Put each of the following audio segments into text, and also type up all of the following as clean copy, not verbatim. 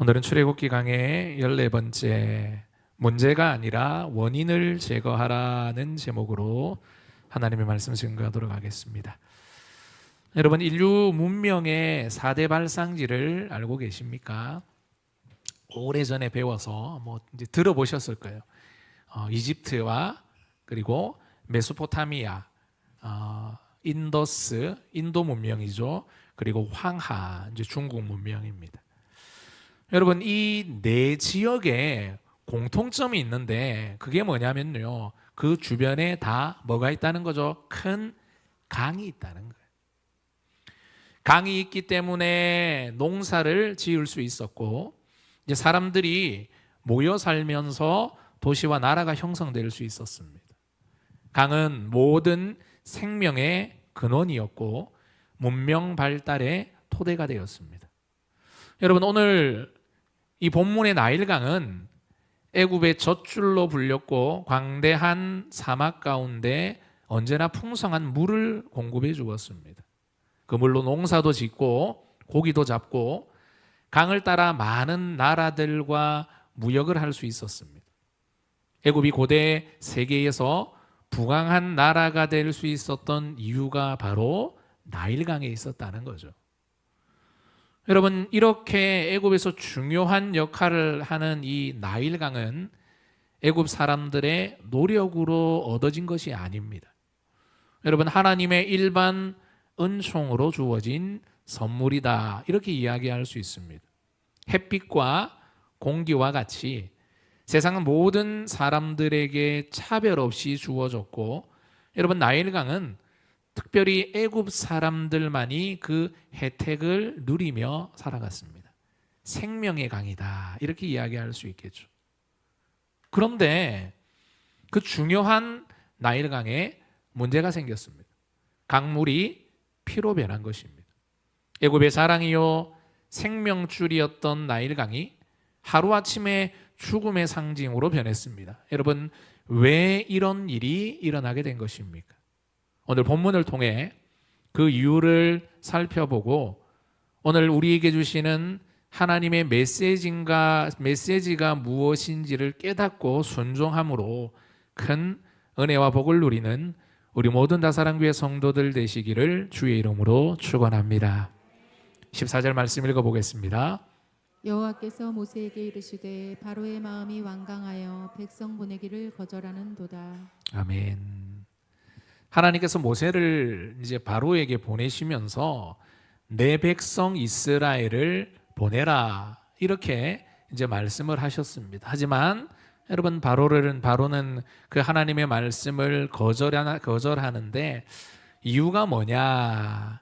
오늘은 출애굽기 강의 14번째 문제가 아니라 원인을 제거하라는 제목으로 하나님의 말씀 증거하도록 하겠습니다. 여러분, 인류 문명의 4대 발상지를 알고 계십니까? 오래전에 배워서 이제 들어보셨을 거예요. 이집트와 그리고 메소포타미아, 인더스, 인도 문명이죠. 그리고 황하, 이제 중국 문명입니다. 여러분, 이 네 지역에 공통점이 있는데 그게 뭐냐면요, 그 주변에 다 뭐가 있다는 거죠? 큰 강이 있다는 거예요. 강이 있기 때문에 농사를 지을 수 있었고, 이제 사람들이 모여 살면서 도시와 나라가 형성될 수 있었습니다. 강은 모든 생명의 근원이었고 문명 발달의 토대가 되었습니다. 여러분, 오늘 이 본문의 나일강은 애굽의 젖줄로 불렸고 광대한 사막 가운데 언제나 풍성한 물을 공급해 주었습니다. 그 물로 농사도 짓고 고기도 잡고 강을 따라 많은 나라들과 무역을 할 수 있었습니다. 애굽이 고대 세계에서 부강한 나라가 될 수 있었던 이유가 바로 나일강에 있었다는 거죠. 여러분, 이렇게 애굽에서 중요한 역할을 하는 이 나일강은 애굽 사람들의 노력으로 얻어진 것이 아닙니다. 여러분, 하나님의 일반 은총으로 주어진 선물이다, 이렇게 이야기할 수 있습니다. 햇빛과 공기와 같이 세상 모든 사람들에게 차별 없이 주어졌고, 여러분, 나일강은 특별히 애굽 사람들만이 그 혜택을 누리며 살아갔습니다. 생명의 강이다, 이렇게 이야기할 수 있겠죠. 그런데 그 중요한 나일강에 문제가 생겼습니다. 강물이 피로 변한 것입니다. 애굽의 자랑이요 생명줄이었던 나일강이 하루아침에 죽음의 상징으로 변했습니다. 여러분, 왜 이런 일이 일어나게 된 것입니까? 오늘 본문을 통해 그 이유를 살펴보고 오늘 우리에게 주시는 하나님의 메시지가 무엇인지를 깨닫고 순종함으로 큰 은혜와 복을 누리는 우리 모든 다사랑교회 성도들 되시기를 주의 이름으로 축원합니다. 14절 말씀 읽어보겠습니다. 여호와께서 모세에게 이르시되 바로의 마음이 완강하여 백성 보내기를 거절하는도다. 아멘. 하나님께서 모세를 이제 바로에게 보내시면서 내 백성 이스라엘을 보내라, 이렇게 이제 말씀을 하셨습니다. 하지만 여러분, 바로는 그 하나님의 말씀을 거절하는데 이유가 뭐냐?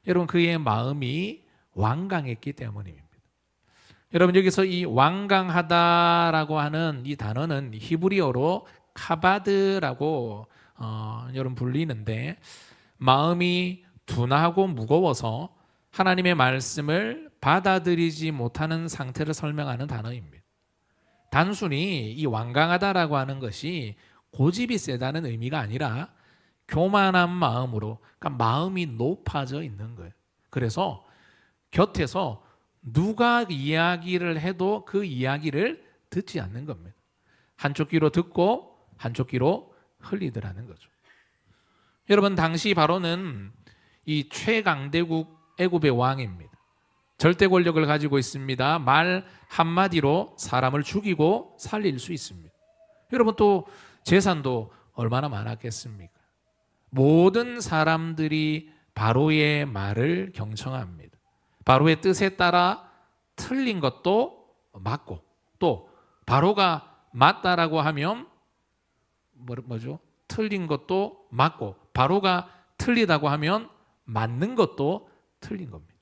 여러분, 그의 마음이 완강했기 때문입니다. 여러분, 여기서 이 완강하다라고 하는 이 단어는 히브리어로 카바드라고 여러분 불리는데, 마음이 둔하고 무거워서 하나님의 말씀을 받아들이지 못하는 상태를 설명하는 단어입니다. 단순히 이 완강하다라고 하는 것이 고집이 세다는 의미가 아니라 교만한 마음으로, 그러니까 마음이 높아져 있는 거예요. 그래서 곁에서 누가 이야기를 해도 그 이야기를 듣지 않는 겁니다. 한쪽 귀로 듣고 한쪽 귀로 흘리더라는 거죠. 여러분, 당시 바로는 이 최강대국 애굽의 왕입니다. 절대 권력을 가지고 있습니다. 말 한마디로 사람을 죽이고 살릴 수 있습니다. 여러분, 또 재산도 얼마나 많았겠습니까? 모든 사람들이 바로의 말을 경청합니다. 바로의 뜻에 따라 틀린 것도 맞고, 또 바로가 맞다라고 하면 뭐죠? 틀린 것도 맞고, 바로가 틀리다고 하면 맞는 것도 틀린 겁니다.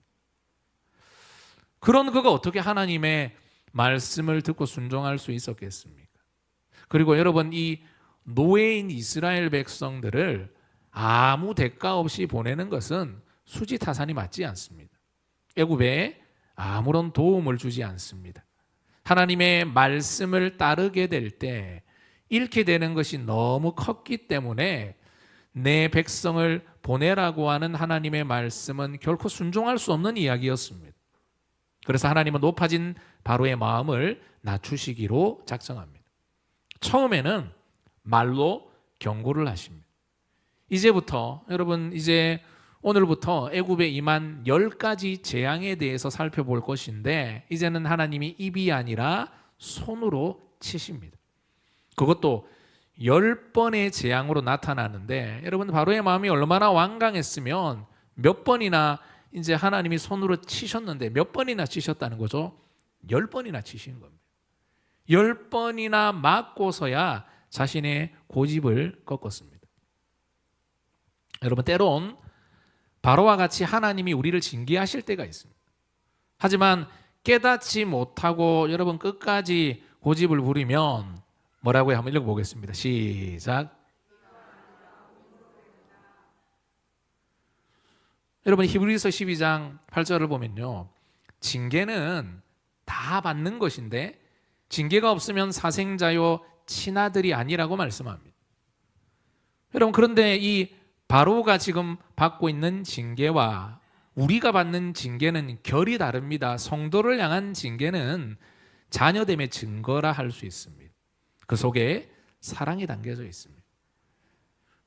그런 그가 어떻게 하나님의 말씀을 듣고 순종할 수 있었겠습니까? 그리고 여러분, 이 노예인 이스라엘 백성들을 아무 대가 없이 보내는 것은 수지타산이 맞지 않습니다. 애굽에 아무런 도움을 주지 않습니다. 하나님의 말씀을 따르게 될 때 잃게 되는 것이 너무 컸기 때문에 내 백성을 보내라고 하는 하나님의 말씀은 결코 순종할 수 없는 이야기였습니다. 그래서 하나님은 높아진 바로의 마음을 낮추시기로 작정합니다. 처음에는 말로 경고를 하십니다. 이제부터 여러분 이제 오늘부터 애굽에 임한 10가지 재앙에 대해서 살펴볼 것인데 이제는 하나님이 입이 아니라 손으로 치십니다. 그것도 10번의 재앙으로 나타나는데 여러분 바로의 마음이 얼마나 완강했으면 몇 번이나 이제 하나님이 손으로 치셨는데 몇 번이나 치셨다는 거죠? 10번이나 치신 겁니다. 10번이나 맞고서야 자신의 고집을 꺾었습니다. 여러분 때론 바로와 같이 하나님이 우리를 징계하실 때가 있습니다. 하지만 깨닫지 못하고 여러분 끝까지 고집을 부리면 뭐라고요? 한번 읽어보겠습니다. 시작. 여러분 히브리서 12장 8절을 보면요. 징계는 다 받는 것인데 징계가 없으면 사생자요 친아들이 아니라고 말씀합니다. 여러분 그런데 이 바로가 지금 받고 있는 징계와 우리가 받는 징계는 결이 다릅니다. 성도를 향한 징계는 자녀됨의 증거라 할 수 있습니다. 그 속에 사랑이 담겨져 있습니다.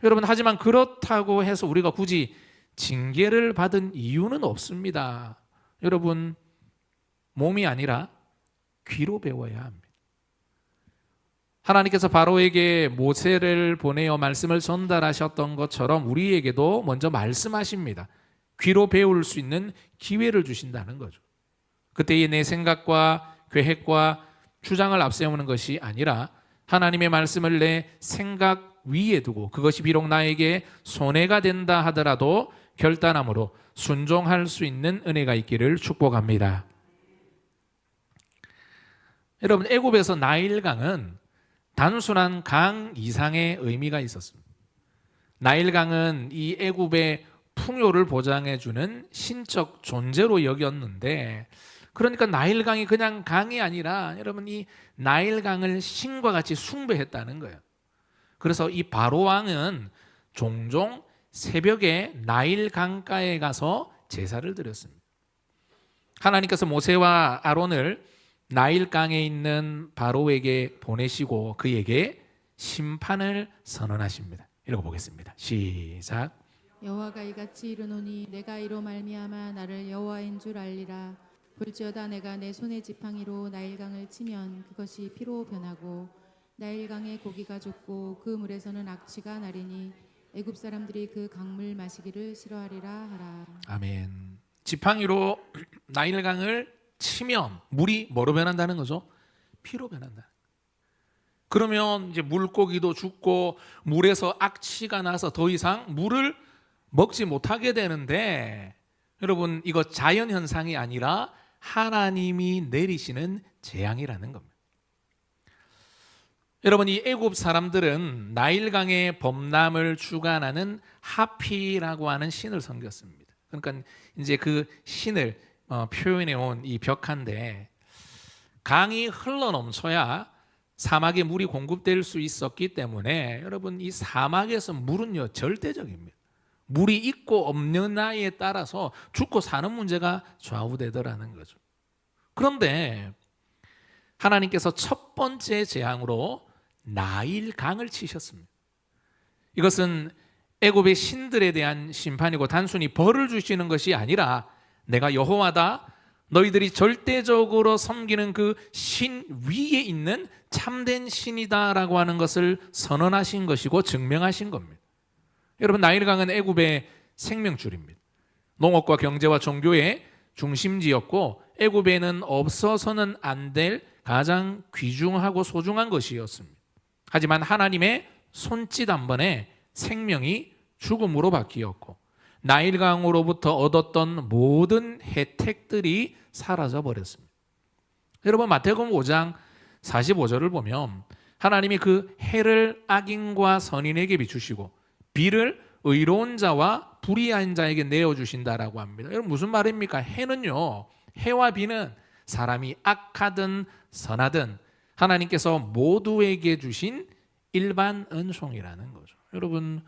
여러분 하지만 그렇다고 해서 우리가 굳이 징계를 받은 이유는 없습니다. 여러분 몸이 아니라 귀로 배워야 합니다. 하나님께서 바로에게 모세를 보내어 말씀을 전달하셨던 것처럼 우리에게도 먼저 말씀하십니다. 귀로 배울 수 있는 기회를 주신다는 거죠. 그때의 내 생각과 계획과 주장을 앞세우는 것이 아니라 하나님의 말씀을 내 생각 위에 두고 그것이 비록 나에게 손해가 된다 하더라도 결단함으로 순종할 수 있는 은혜가 있기를 축복합니다. 여러분 애굽에서 나일강은 단순한 강 이상의 의미가 있었습니다. 나일강은 이 애굽의 풍요를 보장해주는 신적 존재로 여겼는데 그러니까 나일강이 그냥 강이 아니라 여러분 이 나일강을 신과 같이 숭배했다는 거예요. 그래서 이 바로왕은 종종 새벽에 나일강가에 가서 제사를 드렸습니다. 하나님께서 모세와 아론을 나일강에 있는 바로에게 보내시고 그에게 심판을 선언하십니다. 읽어보겠습니다. 시작. 여호와가 이같이 이르노니 내가 이로 말미암아 나를 여호와인 줄 알리라. 볼지어다 내가 내 손의 지팡이로 나일강을 치면 그것이 피로 변하고 나일강의 고기가 죽고 그 물에서는 악취가 나리니 애굽 사람들이 그 강물 마시기를 싫어하리라 하라. 아멘. 지팡이로 나일강을 치면 물이 뭐로 변한다는 거죠? 피로 변한다. 그러면 이제 물고기도 죽고 물에서 악취가 나서 더 이상 물을 먹지 못하게 되는데 여러분 이거 자연 현상이 아니라 하나님이 내리시는 재앙이라는 겁니다. 여러분 이 애굽 사람들은 나일강의 범람을 주관하는 하피라고 하는 신을 섬겼습니다. 그러니까 이제 그 신을 표현해 온 이 벽화인데 강이 흘러 넘쳐야 사막에 물이 공급될 수 있었기 때문에 여러분 이 사막에서 물은요 절대적입니다. 물이 있고 없느냐에 따라서 죽고 사는 문제가 좌우되더라는 거죠. 그런데 하나님께서 첫 번째 재앙으로 나일강을 치셨습니다. 이것은 애굽의 신들에 대한 심판이고 단순히 벌을 주시는 것이 아니라 내가 여호와다 너희들이 절대적으로 섬기는 그 신 위에 있는 참된 신이다라고 하는 것을 선언하신 것이고 증명하신 겁니다. 여러분 나일강은 애굽의 생명줄입니다. 농업과 경제와 종교의 중심지였고 애굽에는 없어서는 안 될 가장 귀중하고 소중한 것이었습니다. 하지만 하나님의 손짓 한 번에 생명이 죽음으로 바뀌었고 나일강으로부터 얻었던 모든 혜택들이 사라져 버렸습니다. 여러분 마태복음 5장 45절을 보면 하나님이 그 해를 악인과 선인에게 비추시고 비를 의로운 자와 불의한 자에게 내어주신다라고 합니다. 여러분 무슨 말입니까? 해는요, 해와 비는 사람이 악하든 선하든 하나님께서 모두에게 주신 일반 은총이라는 거죠. 여러분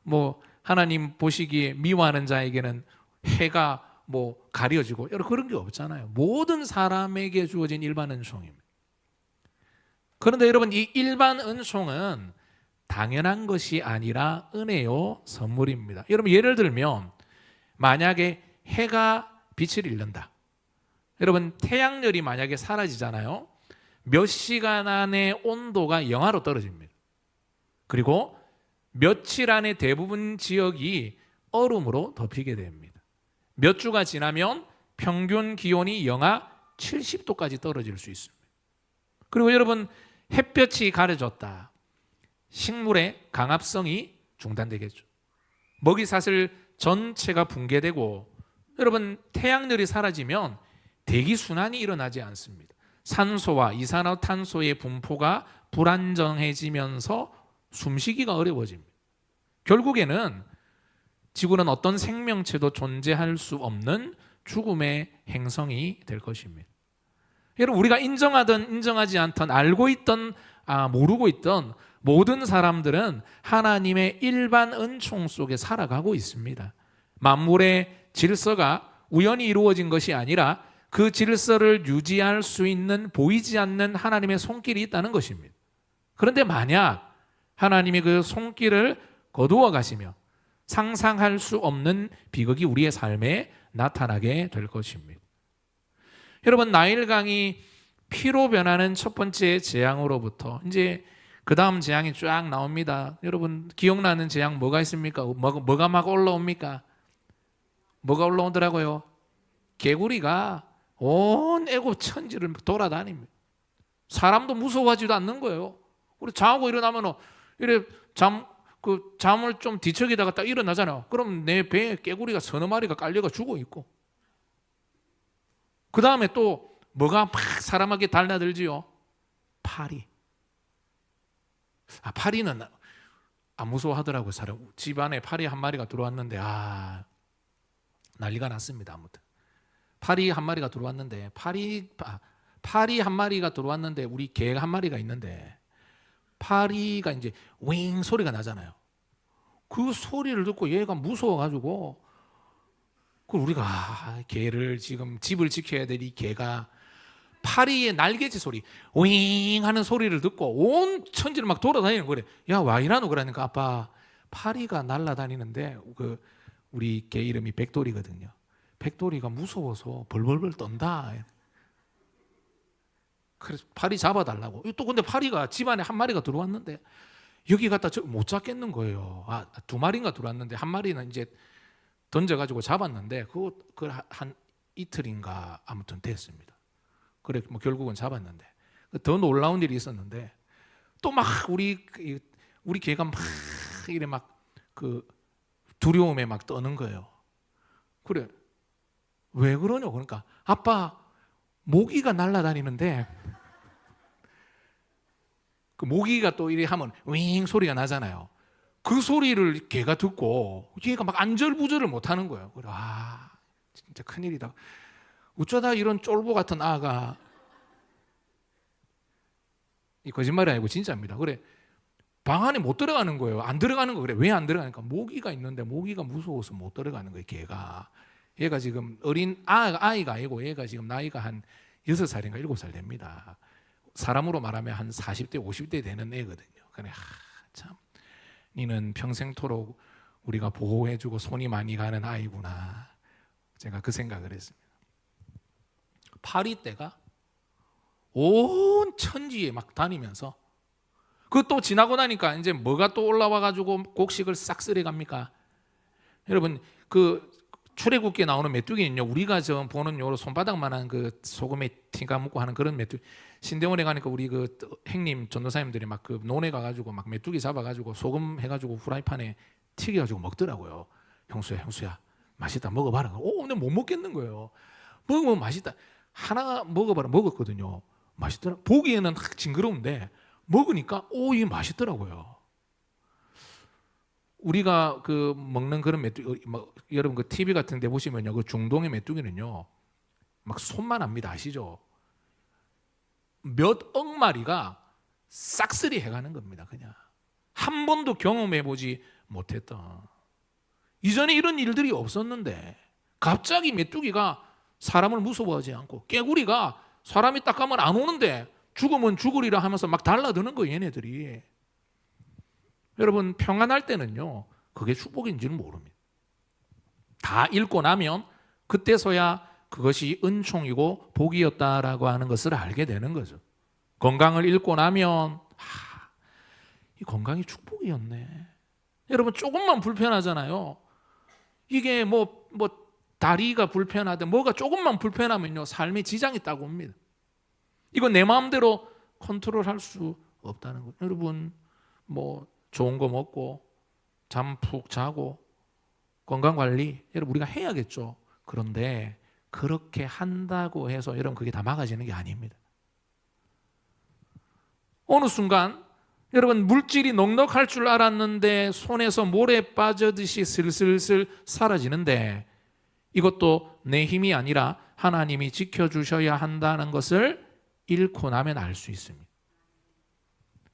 뭐 하나님 보시기에 미워하는 자에게는 해가 뭐 가려지고 여러 그런 게 없잖아요. 모든 사람에게 주어진 일반 은총입니다. 그런데 여러분 이 일반 은총은 당연한 것이 아니라 은혜요 선물입니다. 여러분 예를 들면 만약에 해가 빛을 잃는다. 여러분 태양열이 만약에 사라지잖아요. 몇 시간 안에 온도가 영하로 떨어집니다. 그리고 며칠 안에 대부분 지역이 얼음으로 덮이게 됩니다. 몇 주가 지나면 평균 기온이 영하 70도까지 떨어질 수 있습니다. 그리고 여러분 햇볕이 가려졌다. 식물의 강합성이 중단되겠죠. 먹이사슬 전체가 붕괴되고 여러분 태양열이 사라지면 대기순환이 일어나지 않습니다. 산소와 이산화탄소의 분포가 불안정해지면서 숨쉬기가 어려워집니다. 결국에는 지구는 어떤 생명체도 존재할 수 없는 죽음의 행성이 될 것입니다. 여러분 우리가 인정하든 인정하지 않든 알고 있던 모르고 있던 모든 사람들은 하나님의 일반 은총 속에 살아가고 있습니다. 만물의 질서가 우연히 이루어진 것이 아니라 그 질서를 유지할 수 있는 보이지 않는 하나님의 손길이 있다는 것입니다. 그런데 만약 하나님이 그 손길을 거두어 가시며 상상할 수 없는 비극이 우리의 삶에 나타나게 될 것입니다. 여러분 나일강이 피로 변하는 첫 번째 재앙으로부터 이제 그 다음 재앙이 쫙 나옵니다. 여러분 기억나는 재앙 뭐가 있습니까? 뭐가 막 올라옵니까? 뭐가 올라오더라고요? 개구리가 온 애굽 천지를 돌아다닙니다. 사람도 무서워하지도 않는 거예요. 우리 자고 일어나면 이래 잠을 좀 뒤척이다가 딱 일어나잖아요. 그럼 내 배에 개구리가 서너 마리가 깔려가 죽어 있고. 그 다음에 또 뭐가 막 사람에게 달라들지요? 파리. 파리는 안 무서워하더라고요. 사람 집안에 파리 한 마리가 들어왔는데 난리가 났습니다. 아무튼 파리 한 마리가 들어왔는데 파리 한 마리가 들어왔는데 우리 개 한 마리가 있는데 파리가 이제 윙 소리가 나잖아요. 그 소리를 듣고 얘가 무서워가지고 그 우리가 개를 지금 집을 지켜야 될 이 개가 파리의 날개짓 소리 윙 하는 소리를 듣고 온 천지를 막 돌아다니는 거래. 야 와 이라노 그러니까 아빠 파리가 날아다니는데 그 우리 개 이름이 백돌이거든요. 백돌이가 무서워서 벌벌벌 떤다. 그래서 파리 잡아달라고. 또 근데 파리가 집안에 한 마리가 들어왔는데 여기 갖다 못 잡겠는 거예요. 두 마리인가 들어왔는데 한 마리는 이제 던져가지고 잡았는데 그거 한 이틀인가 아무튼 됐습니다. 그래 뭐 결국은 잡았는데 더 놀라운 일이 있었는데 또 막 우리 개가 막 이래 막 그 두려움에 막 떠는 거예요. 그래 왜 그러냐 그러니까 아빠 모기가 날아다니는데 그 모기가 또 이래 하면 윙 소리가 나잖아요. 그 소리를 걔가 듣고 얘가 막 안절부절을 못 하는 거예요. 그래 진짜 큰일이다. 어쩌다 이런 쫄보 같은 아가 이 거짓말이 아니고 진짜입니다. 그래 방 안에 못 들어가는 거예요. 안 들어가는 거. 그래 왜 안 들어가니까 모기가 있는데 모기가 무서워서 못 들어가는 거예요. 얘가 지금 어린 아이가 아니고 얘가 지금 나이가 한 6살인가 7살 됩니다. 사람으로 말하면 한 40대 50대 되는 애거든요. 그래 참 니는 평생토록 우리가 보호해주고 손이 많이 가는 아이구나. 제가 그 생각을 했습니다. 파리떼가 온 천지에 막 다니면서 그것도 지나고 나니까 이제 뭐가 또 올라와 가지고 곡식을 싹 쓸어 갑니까? 여러분 그 출애굽기에 나오는 메뚜기는요 우리가 저 보는 요 손바닥만한 그 소금에 티가 묻고 하는 그런 메뚜기. 신대원에 가니까 우리 그 행님 전도사님들이 막 그 논에 가가지고 막 메뚜기 잡아가지고 소금 해가지고 후라이팬에 튀겨가지고 먹더라고요. 형수야 맛있다 먹어봐라. 근데 못 먹겠는 거예요. 먹으면 맛있다. 하나 먹어봐라. 먹었거든요. 맛있더라. 보기에는 징그러운데 먹으니까 이게 맛있더라고요. 우리가 그 먹는 그런 메뚜기, 여러분 그 TV 같은 데 보시면요, 그 중동의 메뚜기는요, 막 손만 합니다. 아시죠? 몇 억 마리가 싹쓸이 해가는 겁니다. 그냥 한 번도 경험해보지 못했던. 이전에 이런 일들이 없었는데 갑자기 메뚜기가 사람을 무서워하지 않고 깨구리가 사람이 딱 가면 안 오는데 죽으면 죽으리라 하면서 막 달라드는 거예요, 얘네들이. 여러분, 평안할 때는요, 그게 축복인지는 모릅니다. 다 잃고 나면 그때서야 그것이 은총이고 복이었다라고 하는 것을 알게 되는 거죠. 건강을 잃고 나면 이 건강이 축복이었네. 여러분, 조금만 불편하잖아요. 이게 뭐 다리가 불편하든 뭐가 조금만 불편하면요, 삶에 지장이 있다고 옵니다. 이거 내 마음대로 컨트롤할 수 없다는 거예요. 여러분, 뭐 좋은 거 먹고 잠 푹 자고 건강관리 여러분 우리가 해야겠죠. 그런데 그렇게 한다고 해서 여러분 그게 다 막아지는 게 아닙니다. 어느 순간 여러분 물질이 넉넉할 줄 알았는데 손에서 모래 빠져듯이 슬슬슬 사라지는데 이것도 내 힘이 아니라 하나님이 지켜주셔야 한다는 것을 잃고 나면 알 수 있습니다.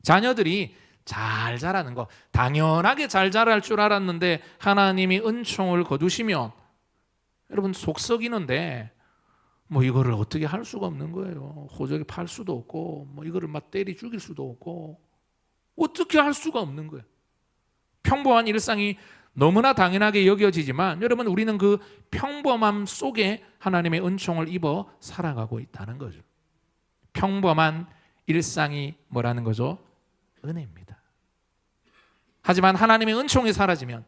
자녀들이 잘 자라는 거 당연하게 잘 자랄 줄 알았는데 하나님이 은총을 거두시면 여러분 속 썩이는데 뭐 이거를 어떻게 할 수가 없는 거예요. 호적에 팔 수도 없고 뭐 이거를 막 때리 죽일 수도 없고 어떻게 할 수가 없는 거예요. 평범한 일상이 너무나 당연하게 여겨지지만 여러분 우리는 그 평범함 속에 하나님의 은총을 입어 살아가고 있다는 거죠. 평범한 일상이 뭐라는 거죠? 은혜입니다. 하지만 하나님의 은총이 사라지면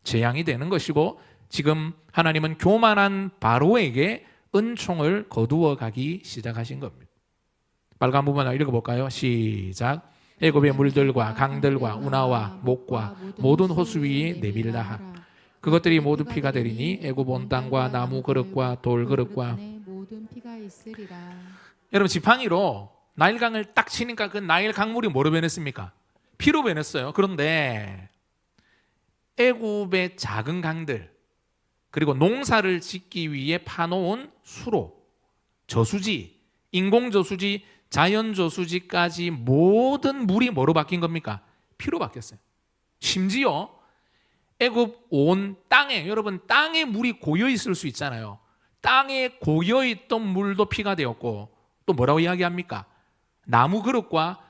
재앙이 되는 것이고 지금 하나님은 교만한 바로에게 은총을 거두어 가기 시작하신 겁니다. 빨간 부분 하나 읽어볼까요? 시작. 애굽의 물들과 강들과 운하와 목과 모든 호수 위에 내밀라 하라. 그것들이 모두 피가 되리니 애굽 온 땅과 나무 그릇과 돌 그릇과 모든 피가 있으리라. 여러분 지팡이로 나일강을 딱 치니까 그 나일 강물이 뭐로 변했습니까? 피로 변했어요. 그런데 애굽의 작은 강들 그리고 농사를 짓기 위해 파놓은 수로, 저수지, 인공저수지, 자연저수지까지 모든 물이 뭐로 바뀐 겁니까? 피로 바뀌었어요. 심지어 애굽 온 땅에 여러분 땅에 물이 고여 있을 수 있잖아요. 땅에 고여 있던 물도 피가 되었고 또 뭐라고 이야기합니까? 나무 그릇과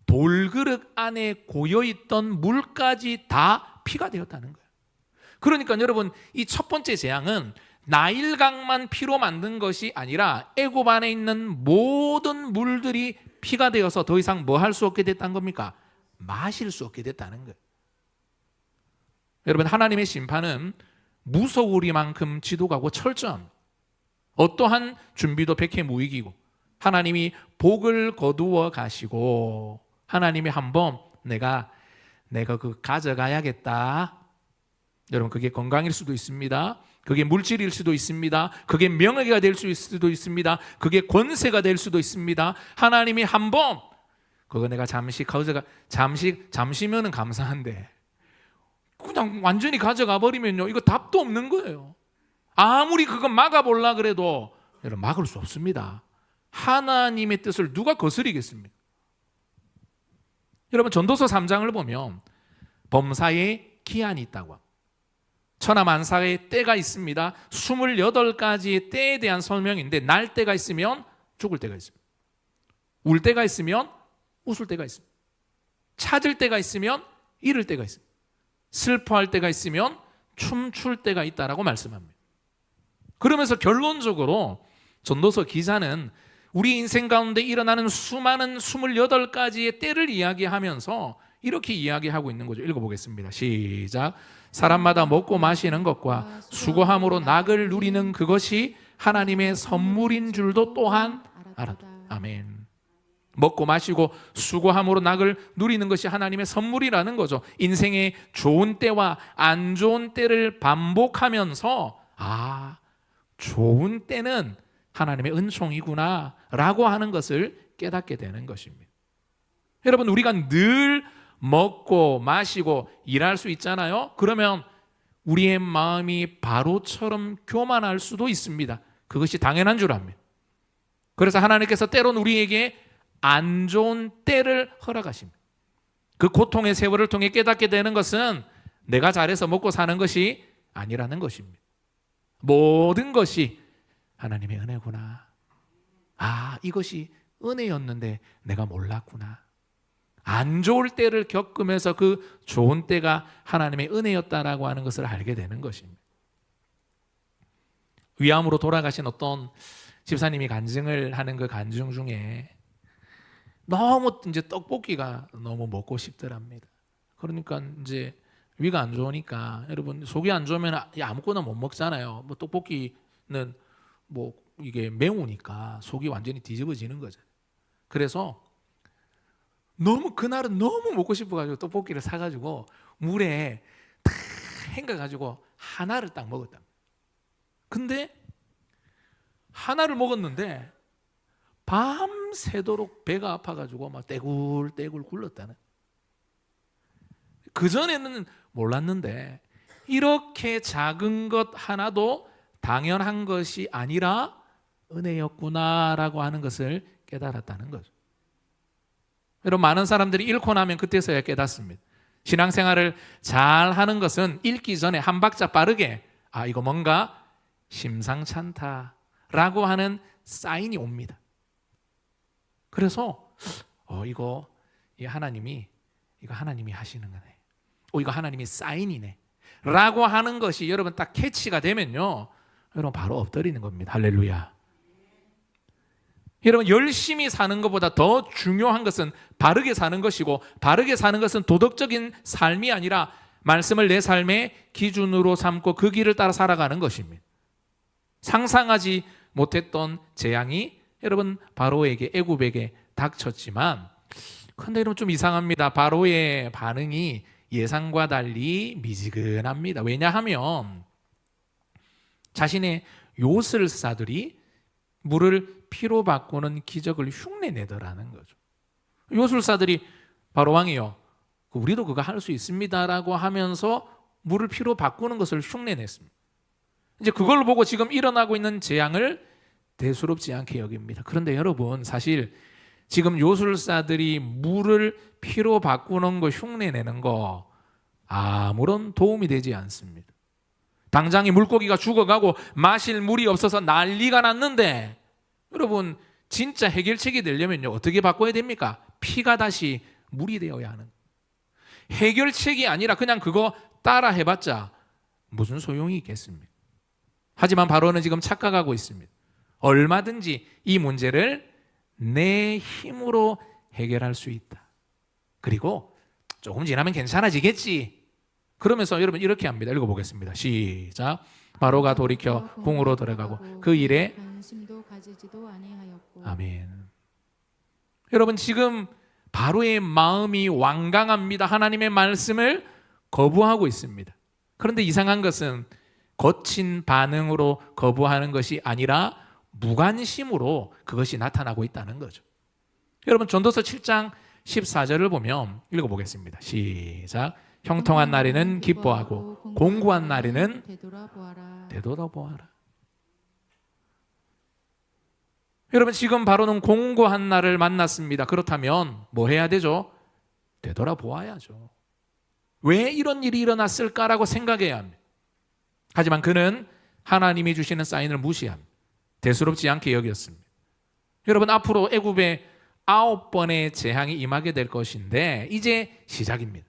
돌 그릇 안에 고여 있던 물까지 다 피가 되었다는 거예요. 그러니까 여러분 이 첫 번째 재앙은 나일강만 피로 만든 것이 아니라 애굽 안에 있는 모든 물들이 피가 되어서 더 이상 뭐 할 수 없게 됐다는 겁니까? 마실 수 없게 됐다는 거예요. 여러분 하나님의 심판은 무서우리만큼 지독하고 철저합니다. 어떠한 준비도 백해무익이고 하나님이 복을 거두어 가시고 하나님이 한번 내가 그 가져가야겠다. 여러분 그게 건강일 수도 있습니다. 그게 물질일 수도 있습니다. 그게 명예가 될 수도 있습니다. 그게 권세가 될 수도 있습니다. 하나님이 한번 그거 내가 잠시면은 감사한데 그냥 완전히 가져가 버리면요 이거 답도 없는 거예요. 아무리 그거 막아보려 그래도 여러분 막을 수 없습니다. 하나님의 뜻을 누가 거스리겠습니까? 여러분 전도서 3장을 보면 범사에 기한이 있다고 합니다. 천하만사의 때가 있습니다. 28가지의 때에 대한 설명인데 날 때가 있으면 죽을 때가 있습니다. 울 때가 있으면 웃을 때가 있습니다. 찾을 때가 있으면 잃을 때가 있습니다. 슬퍼할 때가 있으면 춤출 때가 있다라고 말씀합니다. 그러면서 결론적으로 전도서 기자는 우리 인생 가운데 일어나는 수많은 28가지의 때를 이야기하면서 이렇게 이야기하고 있는 거죠. 읽어보겠습니다. 시작. 사람마다 먹고 마시는 것과 수고함으로 낙을 누리는 그것이 하나님의 선물인 줄도 또한 알았다. 아멘. 먹고 마시고 수고함으로 낙을 누리는 것이 하나님의 선물이라는 거죠. 인생의 좋은 때와 안 좋은 때를 반복하면서 좋은 때는 하나님의 은총이구나 라고 하는 것을 깨닫게 되는 것입니다. 여러분 우리가 늘 먹고 마시고 일할 수 있잖아요. 그러면 우리의 마음이 바로처럼 교만할 수도 있습니다. 그것이 당연한 줄 압니다. 그래서 하나님께서 때로는 우리에게 안 좋은 때를 허락하십니다. 그 고통의 세월을 통해 깨닫게 되는 것은 내가 잘해서 먹고 사는 것이 아니라는 것입니다. 모든 것이 하나님의 은혜구나. 이것이 은혜였는데 내가 몰랐구나. 안 좋을 때를 겪으면서 그 좋은 때가 하나님의 은혜였다라고 하는 것을 알게 되는 것입니다. 위암으로 돌아가신 어떤 집사님이 간증을 하는 그 간증 중에 너무 이제 떡볶이가 너무 먹고 싶더랍니다. 그러니까 이제 위가 안 좋으니까, 여러분 속이 안 좋으면 아무거나 못 먹잖아요. 뭐 떡볶이는 뭐 이게 매우니까 속이 완전히 뒤집어지는 거죠. 그래서 그날은 너무 먹고 싶어가지고 떡볶이를 사가지고 물에 탁 헹궈가지고 하나를 딱 먹었다. 근데 하나를 먹었는데 밤새도록 배가 아파가지고 막 떼굴떼굴 굴렀다는. 그전에는 몰랐는데 이렇게 작은 것 하나도 당연한 것이 아니라 은혜였구나라고 하는 것을 깨달았다는 거죠. 여러분, 많은 사람들이 잃고 나면 그때서야 깨닫습니다. 신앙생활을 잘 하는 것은 읽기 전에 한 박자 빠르게 이거 뭔가 심상찮다라고 하는 사인이 옵니다. 그래서 이거 하나님이 하시는 거네. 이거 하나님이 사인이네 라고 하는 것이 여러분 딱 캐치가 되면요, 여러분 바로 엎드리는 겁니다. 할렐루야. 여러분, 열심히 사는 것보다 더 중요한 것은 바르게 사는 것이고, 바르게 사는 것은 도덕적인 삶이 아니라 말씀을 내 삶의 기준으로 삼고 그 길을 따라 살아가는 것입니다. 상상하지 못했던 재앙이 여러분 바로에게, 애굽에게 닥쳤지만, 근데 여러분 좀 이상합니다. 바로의 반응이 예상과 달리 미지근합니다. 왜냐하면 자신의 요술사들이 물을 피로 바꾸는 기적을 흉내내더라는 거죠. 요술사들이 바로 왕이요, 우리도 그거 할 수 있습니다라고 하면서 물을 피로 바꾸는 것을 흉내냈습니다. 이제 그걸 보고 지금 일어나고 있는 재앙을 대수롭지 않게 여깁니다. 그런데 여러분, 사실 지금 요술사들이 물을 피로 바꾸는 거 흉내내는 거 아무런 도움이 되지 않습니다. 당장에 물고기가 죽어가고 마실 물이 없어서 난리가 났는데, 여러분 진짜 해결책이 되려면요 어떻게 바꿔야 됩니까? 피가 다시 물이 되어야 하는. 해결책이 아니라 그냥 그거 따라 해봤자 무슨 소용이 있겠습니까? 하지만 바로는 지금 착각하고 있습니다. 얼마든지 이 문제를 내 힘으로 해결할 수 있다. 그리고 조금 지나면 괜찮아지겠지. 그러면서 여러분 이렇게 합니다. 읽어보겠습니다. 시작. 바로가 돌이켜 궁으로 들어가고 그 일에 관심도 가지지도 아니하였고. 아멘. 여러분, 지금 바로의 마음이 완강합니다. 하나님의 말씀을 거부하고 있습니다. 그런데 이상한 것은 거친 반응으로 거부하는 것이 아니라 무관심으로 그것이 나타나고 있다는 거죠. 여러분, 전도서 7장 14절을 보면 읽어보겠습니다. 시작. 형통한 날에는 기뻐하고 공고한 날에는 되돌아보아라. 여러분, 지금 바로는 공고한 날을 만났습니다. 그렇다면 뭐 해야 되죠? 되돌아보아야죠. 왜 이런 일이 일어났을까라고 생각해야 합니다. 하지만 그는 하나님이 주시는 사인을 무시합니다. 대수롭지 않게 여겼습니다. 여러분, 앞으로 애굽에 9번의 재앙이 임하게 될 것인데 이제 시작입니다.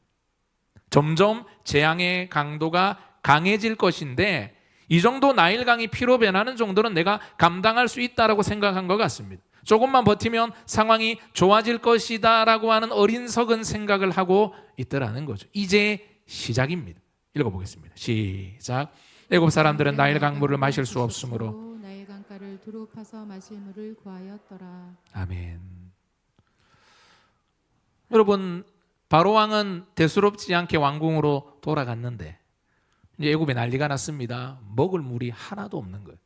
점점 재앙의 강도가 강해질 것인데, 이 정도 나일강이 피로 변하는 정도는 내가 감당할 수 있다라고 생각한 것 같습니다. 조금만 버티면 상황이 좋아질 것이다 라고 하는 어린석은 생각을 하고 있더라는 거죠. 이제 시작입니다. 읽어보겠습니다. 시작. 애굽 사람들은 나일강 물을 마실 수 없으므로 나일강가를 두루 파서 마실 물을 구하였더라. 아멘. 여러분, 바로 왕은 대수롭지 않게 왕궁으로 돌아갔는데 이제 애굽에 난리가 났습니다. 먹을 물이 하나도 없는 거예요.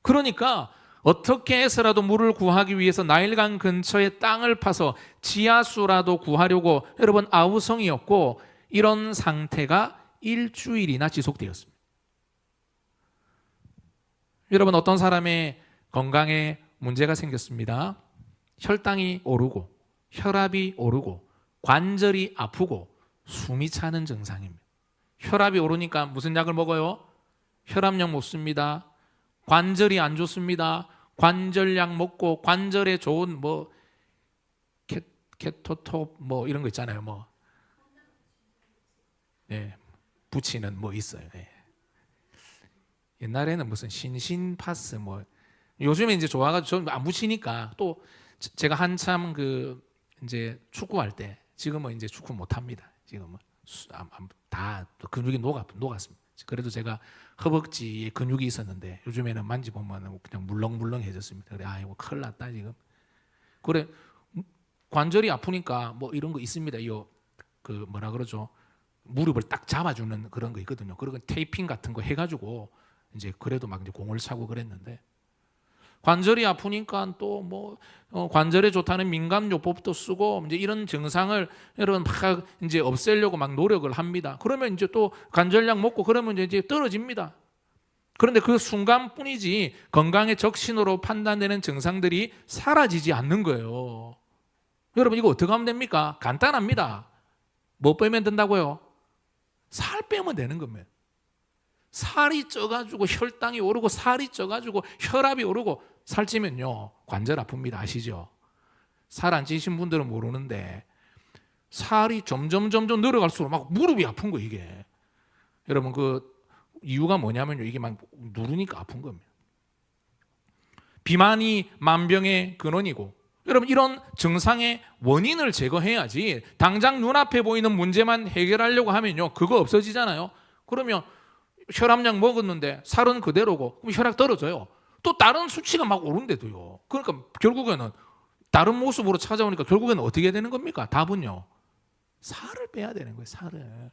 그러니까 어떻게 해서라도 물을 구하기 위해서 나일강 근처에 땅을 파서 지하수라도 구하려고 여러분 아우성이었고, 이런 상태가 일주일이나 지속되었습니다. 여러분, 어떤 사람의 건강에 문제가 생겼습니다. 혈당이 오르고 혈압이 오르고 관절이 아프고 숨이 차는 증상입니다. 혈압이 오르니까 무슨 약을 먹어요? 혈압약 먹습니다. 관절이 안 좋습니다. 관절약 먹고 관절에 좋은 뭐 케토톱 뭐 이런 거 있잖아요. 뭐 예, 붙이는 뭐 있어요. 예. 옛날에는 무슨 신신파스 뭐 요즘에 이제 좋아가지고 전 안 붙이니까 또 제가 한참 그 이제 축구할 때 지금은 이제 축구 못 합니다. 지금은 다 근육이 녹았습니다. 그래도 제가 허벅지에 근육이 있었는데 요즘에는 만지보면 그냥 물렁물렁해졌습니다. 그래 이거 큰일 났다 지금. 그래 관절이 아프니까 뭐 이런 거 있습니다. 그 뭐라 그러죠? 무릎을 딱 잡아주는 그런 거 있거든요. 그런 테이핑 같은 거 해가지고 이제 그래도 막 이제 공을 차고 그랬는데 관절이 아프니까 또 뭐 관절에 좋다는 민감요법도 쓰고 이제 이런 증상을 여러분 막 이제 없애려고 막 노력을 합니다. 그러면 이제 또 관절약 먹고 그러면 이제 떨어집니다. 그런데 그 순간뿐이지 건강의 적신호로 판단되는 증상들이 사라지지 않는 거예요. 여러분 이거 어떻게 하면 됩니까? 간단합니다. 뭐 빼면 된다고요? 살 빼면 되는 겁니다. 살이 쪄가지고 혈당이 오르고 살이 쪄가지고 혈압이 오르고 살찌면요 관절 아픕니다. 아시죠? 살 안 찌신 분들은 모르는데 살이 점점 늘어갈수록 막 무릎이 아픈 거 이게. 여러분 그 이유가 뭐냐면요 이게 막 누르니까 아픈 겁니다. 비만이 만병의 근원이고 여러분 이런 증상의 원인을 제거해야지 당장 눈앞에 보이는 문제만 해결하려고 하면요 그거 없어지잖아요. 그러면 혈압약 먹었는데 살은 그대로고 그럼 혈압 떨어져요. 또 다른 수치가 막 오른대도요. 그러니까 결국에는 다른 모습으로 찾아오니까 결국에는 어떻게 되는 겁니까? 답은요 살을 빼야 되는 거예요. 살을.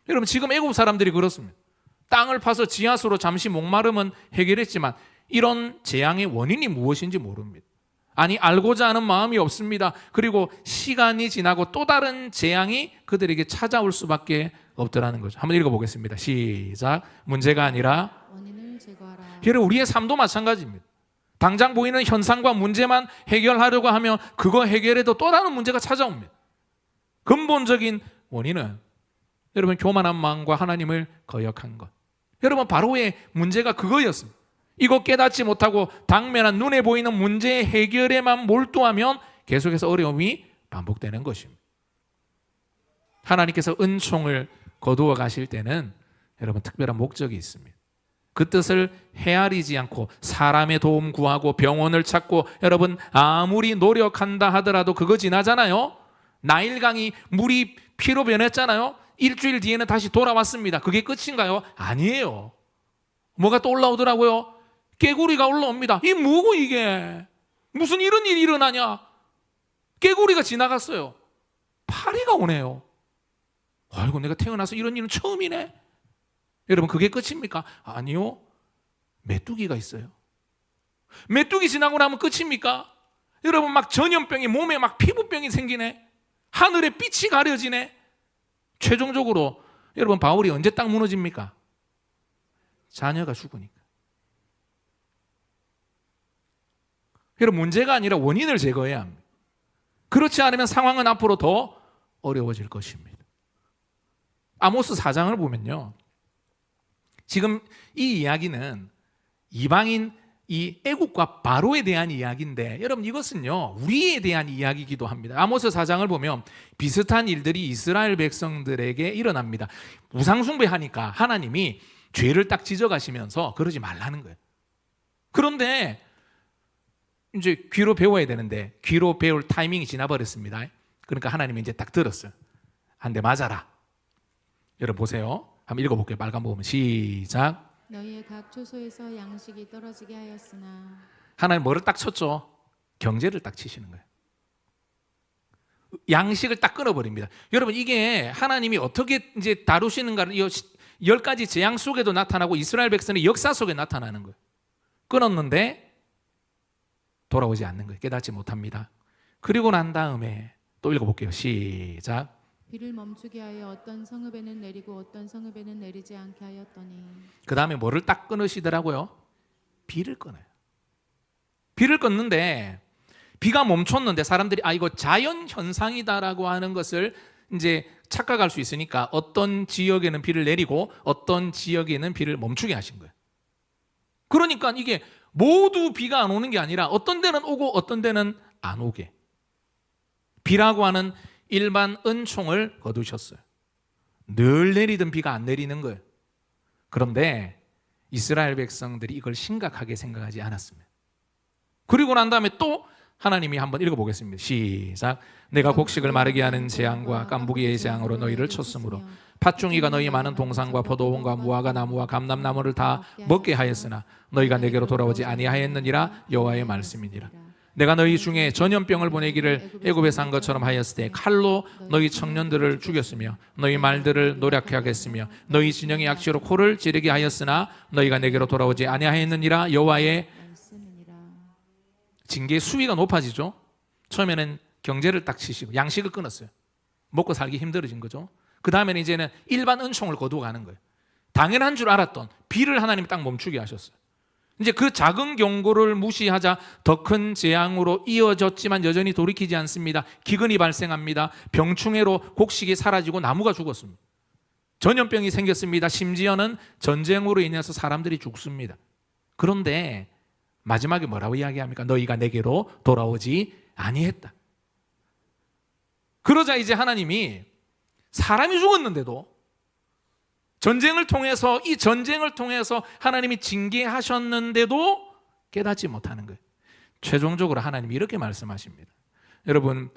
여러분 지금 애국 사람들이 그렇습니다. 땅을 파서 지하수로 잠시 목마름은 해결했지만 이런 재앙의 원인이 무엇인지 모릅니다. 아니 알고자 하는 마음이 없습니다. 그리고 시간이 지나고 또 다른 재앙이 그들에게 찾아올 수밖에 없더라는 거죠. 한번 읽어보겠습니다. 시작. 문제가 아니라 원인을 제거하라. 여러분 우리의 삶도 마찬가지입니다. 당장 보이는 현상과 문제만 해결하려고 하면 그거 해결해도 또 다른 문제가 찾아옵니다. 근본적인 원인은 여러분 교만한 마음과 하나님을 거역한 것. 여러분 바로의 문제가 그거였습니다. 이거 깨닫지 못하고 당면한 눈에 보이는 문제 해결에만 몰두하면 계속해서 어려움이 반복되는 것입니다. 하나님께서 은총을 거두어 가실 때는 여러분 특별한 목적이 있습니다. 그 뜻을 헤아리지 않고 사람의 도움 구하고 병원을 찾고 여러분 아무리 노력한다 하더라도 그거 지나잖아요. 나일강이 물이 피로 변했잖아요. 일주일 뒤에는 다시 돌아왔습니다. 그게 끝인가요? 아니에요. 뭐가 또 올라오더라고요. 깨구리가 올라옵니다. 이 뭐고 이게? 무슨 이런 일이 일어나냐? 깨구리가 지나갔어요. 파리가 오네요. 아이고 내가 태어나서 이런 일은 처음이네. 여러분 그게 끝입니까? 아니요. 메뚜기가 있어요. 메뚜기 지나고 나면 끝입니까? 여러분 막 전염병이 몸에 막 피부병이 생기네. 하늘에 빛이 가려지네. 최종적으로 여러분 바울이 언제 딱 무너집니까? 자녀가 죽으니까. 여러분 문제가 아니라 원인을 제거해야 합니다. 그렇지 않으면 상황은 앞으로 더 어려워질 것입니다. 아모스 4장을 보면요. 지금 이 이야기는 이방인 이 애국과 바로에 대한 이야기인데 여러분 이것은요 우리에 대한 이야기이기도 합니다. 아모스 4장을 보면 비슷한 일들이 이스라엘 백성들에게 일어납니다. 우상숭배하니까 하나님이 죄를 딱 지적하시면서 그러지 말라는 거예요. 그런데 이제 귀로 배워야 되는데 귀로 배울 타이밍이 지나버렸습니다. 그러니까 하나님이 이제 딱 들었어요. 한 대 맞아라. 여러분 보세요. 한번 읽어볼게요. 빨간 부분 시작. 너희의 각 초소에서 양식이 떨어지게 하였으나 하나님 뭐를 딱 쳤죠? 경제를 딱 치시는 거예요. 양식을 딱 끊어버립니다. 여러분 이게 하나님이 어떻게 이제 다루시는가를 이 10가지 재앙 속에도 나타나고 이스라엘 백성의 역사 속에 나타나는 거예요. 끊었는데 돌아오지 않는 거예요. 깨닫지 못합니다. 그리고 난 다음에 또 읽어볼게요. 시작. 비를 멈추게 하여 어떤 성읍에는 내리고 어떤 성읍에는 내리지 않게 하였더니 그 다음에 뭐를 딱 끊으시더라고요? 비를 끊어요. 비를 끊는데 비가 멈췄는데 사람들이 이거 자연 현상이다라고 하는 것을 이제 착각할 수 있으니까 어떤 지역에는 비를 내리고 어떤 지역에는 비를 멈추게 하신 거예요. 그러니까 이게 모두 비가 안 오는 게 아니라 어떤 데는 오고 어떤 데는 안 오게, 비라고 하는 일반 은총을 거두셨어요. 늘 내리던 비가 안 내리는 거예요. 그런데 이스라엘 백성들이 이걸 심각하게 생각하지 않았습니다. 그리고 난 다음에 또 하나님이 한번 읽어보겠습니다. 시작. 내가 곡식을 마르게 하는 재앙과 깐부기의 재앙으로 너희를 쳤으므로 팥중이가 너희 많은 동산과 포도원과 무화과 나무와 감람나무를 다 먹게 하였으나 너희가 내게로 돌아오지 아니하였느니라. 여호와의 말씀이니라. 내가 너희 중에 전염병을 보내기를 애굽에서 한 것처럼 하였을 때 칼로 너희 청년들을 죽였으며 너희 말들을 노랗게 하겠으며 너희 진영의 악취로 코를 찌르게 하였으나 너희가 내게로 돌아오지 아니하였느니라. 여호와의 징계의 수위가 높아지죠. 처음에는 경제를 딱 치시고 양식을 끊었어요. 먹고 살기 힘들어진 거죠. 그 다음에는 이제는 일반 은총을 거두어 가는 거예요. 당연한 줄 알았던 비를 하나님이 딱 멈추게 하셨어요. 이제 그 작은 경고를 무시하자 더 큰 재앙으로 이어졌지만 여전히 돌이키지 않습니다. 기근이 발생합니다. 병충해로 곡식이 사라지고 나무가 죽었습니다. 전염병이 생겼습니다. 심지어는 전쟁으로 인해서 사람들이 죽습니다. 그런데 마지막에 뭐라고 이야기합니까? 너희가 내게로 돌아오지 아니했다. 그러자 이제 하나님이 사람이 죽었는데도 전쟁을 통해서, 이 전쟁을 통해서 하나님이 징계하셨는데도 깨닫지 못하는 거예요. 최종적으로 하나님이 이렇게 말씀하십니다. 여러분,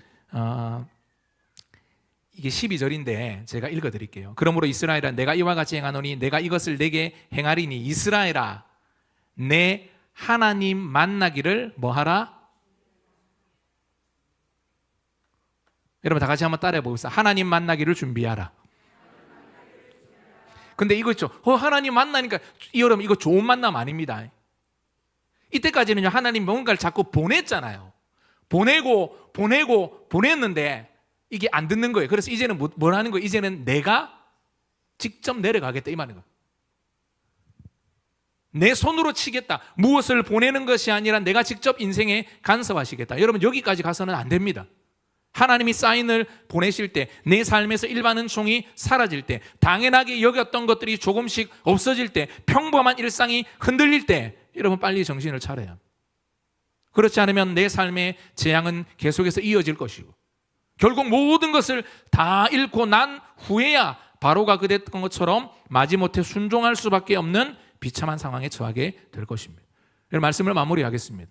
이게 12절인데 제가 읽어드릴게요. 그러므로 이스라엘아, 내가 이와 같이 행하노니 내가 이것을 내게 행하리니 이스라엘아, 내 하나님 만나기를 뭐하라? 여러분 다 같이 한번 따라해 보겠습니다. 하나님 만나기를 준비하라. 근데 이거 있죠. 하나님 만나니까 여러분 이거 좋은 만남 아닙니다. 이때까지는요 하나님 뭔가를 자꾸 보냈잖아요. 보냈는데 이게 안 듣는 거예요. 그래서 이제는 뭘 하는 거예요? 이제는 내가 직접 내려가겠다 이 말인 거예요. 내 손으로 치겠다. 무엇을 보내는 것이 아니라 내가 직접 인생에 간섭하시겠다. 여러분 여기까지 가서는 안 됩니다. 하나님이 사인을 보내실 때, 내 삶에서 일반 은총이 사라질 때, 당연하게 여겼던 것들이 조금씩 없어질 때, 평범한 일상이 흔들릴 때 여러분 빨리 정신을 차려야 합니다. 그렇지 않으면 내 삶의 재앙은 계속해서 이어질 것이고 결국 모든 것을 다 잃고 난 후에야 바로가 그랬던 것처럼 마지못해 순종할 수밖에 없는 비참한 상황에 처하게 될 것입니다. 여러분 말씀을 마무리하겠습니다.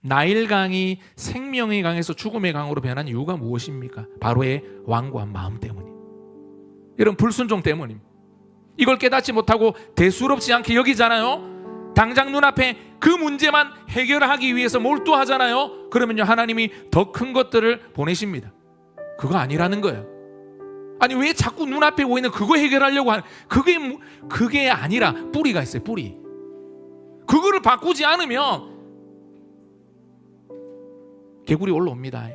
나일강이 생명의 강에서 죽음의 강으로 변한 이유가 무엇입니까? 바로의 완고한 마음 때문입니다. 여러분 불순종 때문입니다. 이걸 깨닫지 못하고 대수롭지 않게 여기잖아요. 당장 눈앞에 그 문제만 해결하기 위해서 몰두하잖아요. 그러면요 하나님이 더 큰 것들을 보내십니다. 그거 아니라는 거예요. 아니 왜 자꾸 눈앞에 보이는 그거 해결하려고 하는, 그게 아니라 뿌리가 있어요. 뿌리. 그거를 바꾸지 않으면 개구리 올라옵니다.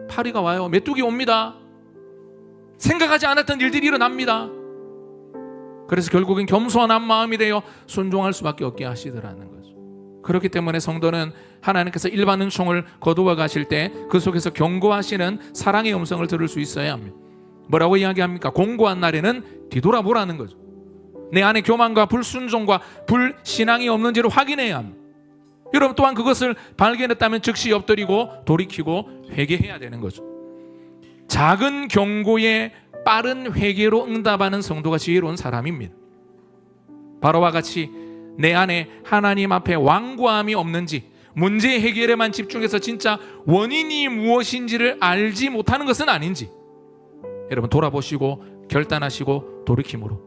파리가 와요. 메뚜기 옵니다. 생각하지 않았던 일들이 일어납니다. 그래서 결국엔 겸손한 마음이 되어 순종할 수밖에 없게 하시더라는 거죠. 그렇기 때문에 성도는 하나님께서 일반 은총을 거두어 가실 때 그 속에서 경고하시는 사랑의 음성을 들을 수 있어야 합니다. 뭐라고 이야기합니까? 공고한 날에는 뒤돌아보라는 거죠. 내 안에 교만과 불순종과 불신앙이 없는지를 확인해야 합니다. 여러분 또한 그것을 발견했다면 즉시 엎드리고 돌이키고 회개해야 되는 거죠. 작은 경고에 빠른 회개로 응답하는 성도가 지혜로운 사람입니다. 바로와 같이 내 안에 하나님 앞에 완고함이 없는지, 문제 해결에만 집중해서 진짜 원인이 무엇인지를 알지 못하는 것은 아닌지 여러분 돌아보시고 결단하시고 돌이킴으로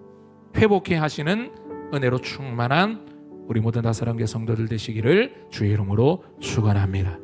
회복해 하시는 은혜로 충만한 우리 모든 다사랑교회 성도들 되시기를 주의 이름으로 축원합니다.